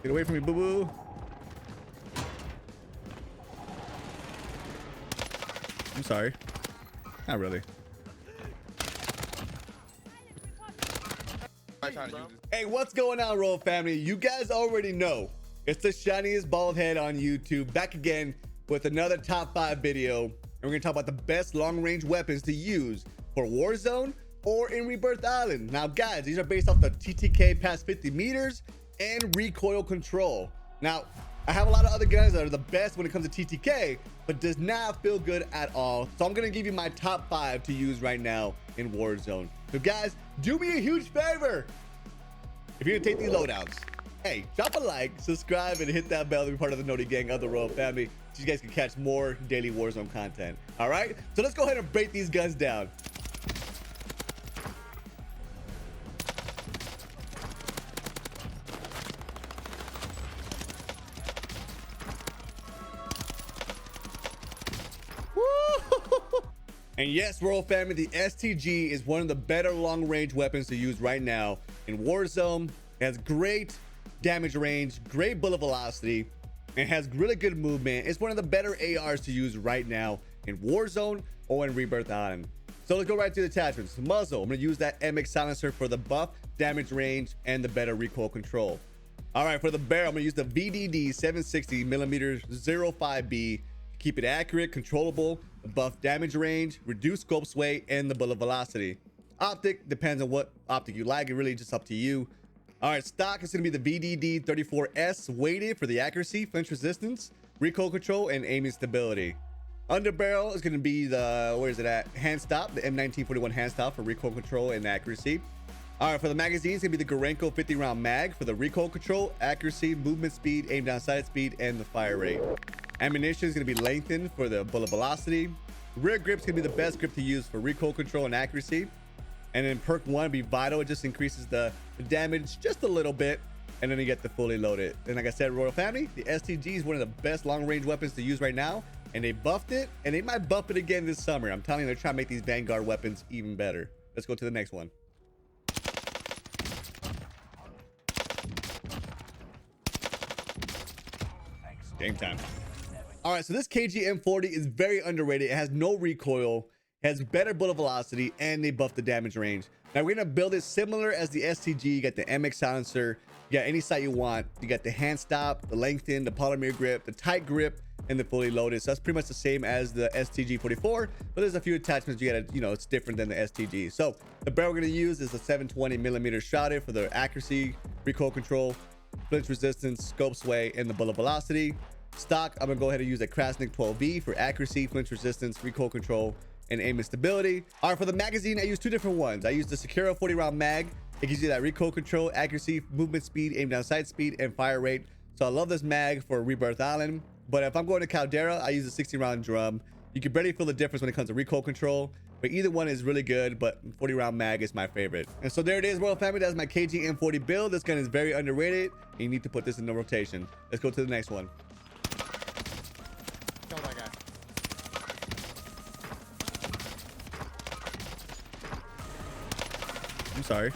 Get away from me, boo-boo. I'm sorry. Not really. Hey, what's going on, Royal Family? You guys already know it's the shiniest bald head on YouTube, back again with another top 5 video. And we're gonna talk about the best long-range weapons to use for Warzone or in Rebirth Island. Now, guys, these are based off the TTK past 50 meters and recoil control. Now, I have a lot of other guns that are the best when it comes to TTK, but does not feel good at all. So I'm gonna give you my top 5 to use right now in Warzone. So guys, do me a huge favor. If you're gonna take these loadouts, hey, drop a like, subscribe, and hit that bell to be part of the Noti gang of the Royal Family so you guys can catch more daily Warzone content. All right, so let's go ahead and break these guns down. And yes, Royal Family, the STG is one of the better long-range weapons to use right now in Warzone. It has great damage range, great bullet velocity, and has really good movement. It's one of the better ARs to use right now in Warzone or in Rebirth Island. So let's go right to the attachments. Muzzle, I'm gonna use that MX silencer for the buff, damage range, and the better recoil control. All right, for the barrel, I'm gonna use the VDD 760mm 05B. Keep it accurate, controllable, buff damage range, reduce scope sway, and the bullet velocity. Optic depends on what optic you like. It really just up to you. All right, stock is going to be the VDD 34S weighted for the accuracy, flinch resistance, recoil control, and aiming stability. Underbarrel is going to be the, where is it at? Hand stop, the M1941 hand stop for recoil control and accuracy. All right, for the magazine, it's going to be the Gorenko 50 round mag for the recoil control, accuracy, movement speed, aim down sight speed, and the fire rate. Ammunition is going to be lengthened for the bullet velocity. Rear grip is going to be the best grip to use for recoil control and accuracy. And then perk 1 will be vital. It just increases the damage just a little bit. And then you get the fully loaded. And like I said, Royal Family, the STG is one of the best long range weapons to use right now. And they buffed it, and they might buff it again this summer. I'm telling you, they're trying to make these Vanguard weapons even better. Let's go to the next one. Game time. All right, so this KG M40 is very underrated. It has no recoil, has better bullet velocity, and they buffed the damage range. Now we're gonna build it similar as the STG. You got the MX silencer, you got any sight you want. You got the hand stop, the lengthen, the polymer grip, the tight grip, and the fully loaded. So that's pretty much the same as the STG 44, but there's a few attachments you gotta, it's different than the STG. So the barrel we're gonna use is the 720mm shotted for the accuracy, recoil control, flinch resistance, scope sway, and the bullet velocity. Stock, I'm gonna go ahead and use a Krasnik 12V for accuracy, flinch resistance, recoil control, and aim and stability. All right, for the magazine, I use 2 different ones. I use the Secura 40 round mag. It gives you that recoil control, accuracy, movement speed, aim down sight speed, and fire rate. So I love this mag for Rebirth Island. But if I'm going to Caldera, I use a 60 round drum. You can barely feel the difference when it comes to recoil control, but either one is really good, but 40 round mag is my favorite. And so there it is, Royal Family. That's my KG M40 build. This gun is very underrated, and you need to put this in the rotation. Let's go to the next one. Kill that guy. I'm sorry.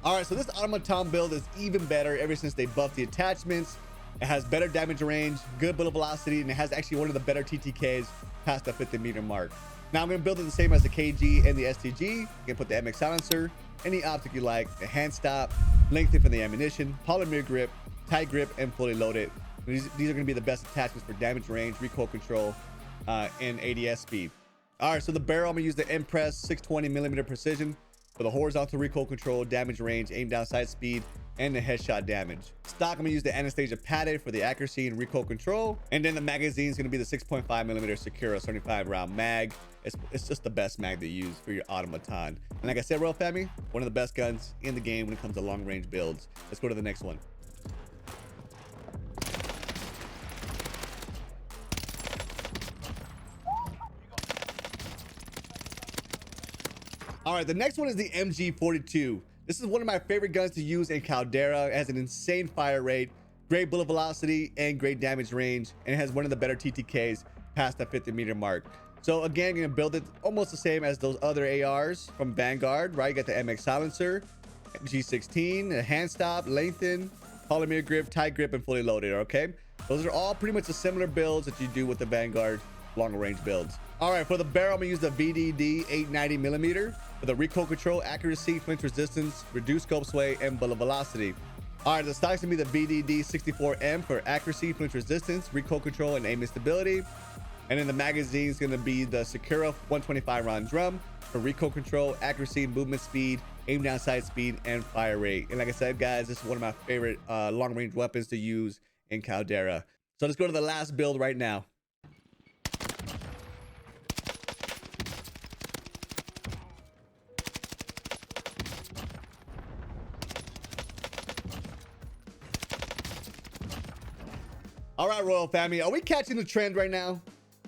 All right, so this AUTOMATON build is even better ever since they buffed the attachments. It has better damage range, good bullet velocity, and it has actually one of the better TTKs past the 50 meter mark. Now I'm gonna build it the same as the KG and the STG. You can put the MX silencer, any optic you like, the hand stop, lengthen for the ammunition, polymer grip, tight grip, and fully loaded. These are gonna be the best attachments for damage range, recoil control, and ADS speed. All right, so the barrel, I'm gonna use the Impress 620mm precision for the horizontal recoil control, damage range, aim down sight speed, and the headshot damage. Stock, I'm gonna use the Anastasia padded for the accuracy and recoil control. And then the magazine is gonna be the 6.5mm Secura 75 round mag. It's just the best mag to use for your AUTOMATON. And like I said, Royal Family, one of the best guns in the game when it comes to long range builds. Let's go to the next one. All right, the next one is the MG42. This is one of my favorite guns to use in Caldera. It has an insane fire rate, great bullet velocity, and great damage range, and it has one of the better TTKs past the 50 meter mark. So again, you're gonna build it almost the same as those other ARs from Vanguard, right? You got the MX silencer, G16, a hand stop, lengthen, polymer grip, tight grip, and fully loaded. Okay, those are all pretty much the similar builds that you do with the Vanguard long range builds. All right, for the barrel, I'm gonna use the VDD 890 millimeter for the recoil control, accuracy, flinch resistance, reduced scope sway, and bullet velocity. All right, the stock's gonna be the VDD 64M for accuracy, flinch resistance, recoil control, and aim stability. And then the magazine is gonna be the Sakura 125 round drum for recoil control, accuracy, movement speed, aim down sight speed, and fire rate. And like I said, guys, this is one of my favorite long range weapons to use in Caldera. So let's go to the last build right now. All right, Royal Family, are we catching the trend right now?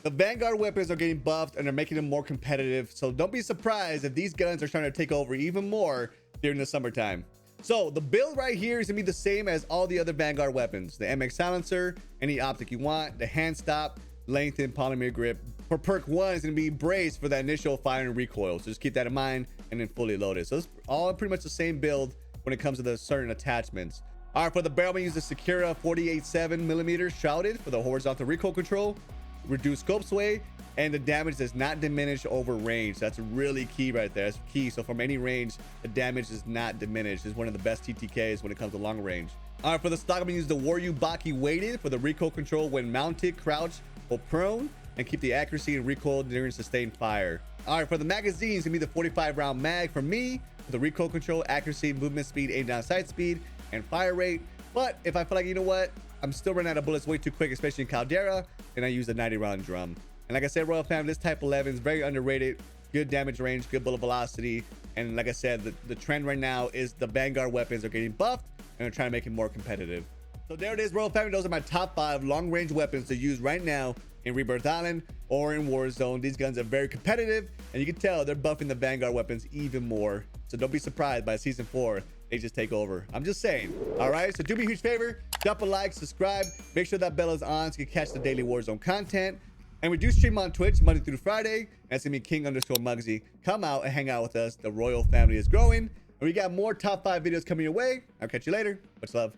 The Vanguard weapons are getting buffed and they're making them more competitive. So don't be surprised if these guns are trying to take over even more during the summertime. So the build right here is gonna be the same as all the other Vanguard weapons. The MX silencer, any optic you want, the hand stop, lengthened polymer grip. For perk 1 is gonna be braced for the initial fire and recoil. So just keep that in mind, and then fully loaded. So it's all pretty much the same build when it comes to the certain attachments. All right, for the barrel, we use the Sakura 48.7 millimeter shrouded for the horizontal recoil control, reduced scope sway, and the damage does not diminish over range. That's really key right there. That's key. So from any range, the damage is not diminished. It's one of the best TTKs when it comes to long range. All right, for the stock, I'm gonna use the Waryu Baki weighted for the recoil control when mounted, crouch, or prone, and keep the accuracy and recoil during sustained fire. All right, for the magazine, it's gonna be the 45 round mag for me, for the recoil control, accuracy, movement speed, aim down sight speed, and fire rate. But if I feel like, you know what, I'm still running out of bullets way too quick, especially in Caldera, then I use the 90 round drum. And like I said, Royal Fam, this type 11 is very underrated, good damage range, good bullet velocity. And like I said, the trend right now is the Vanguard weapons are getting buffed and they're trying to make it more competitive. So there it is, Royal Family. Those are my top 5 long range weapons to use right now in Rebirth Island or in Warzone. These guns are very competitive, and you can tell they're buffing the Vanguard weapons even more. So don't be surprised by season 4 they just take over. I'm just saying. All right, so do me a huge favor, drop a like, subscribe, make sure that bell is on so you can catch the daily Warzone content. And we do stream on Twitch Monday through Friday. That's gonna be King_MUGZY. Come out and hang out with us. The Royal Family is growing, and we got more top 5 videos coming your way. I'll catch you later. Much love.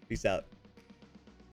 Peace out.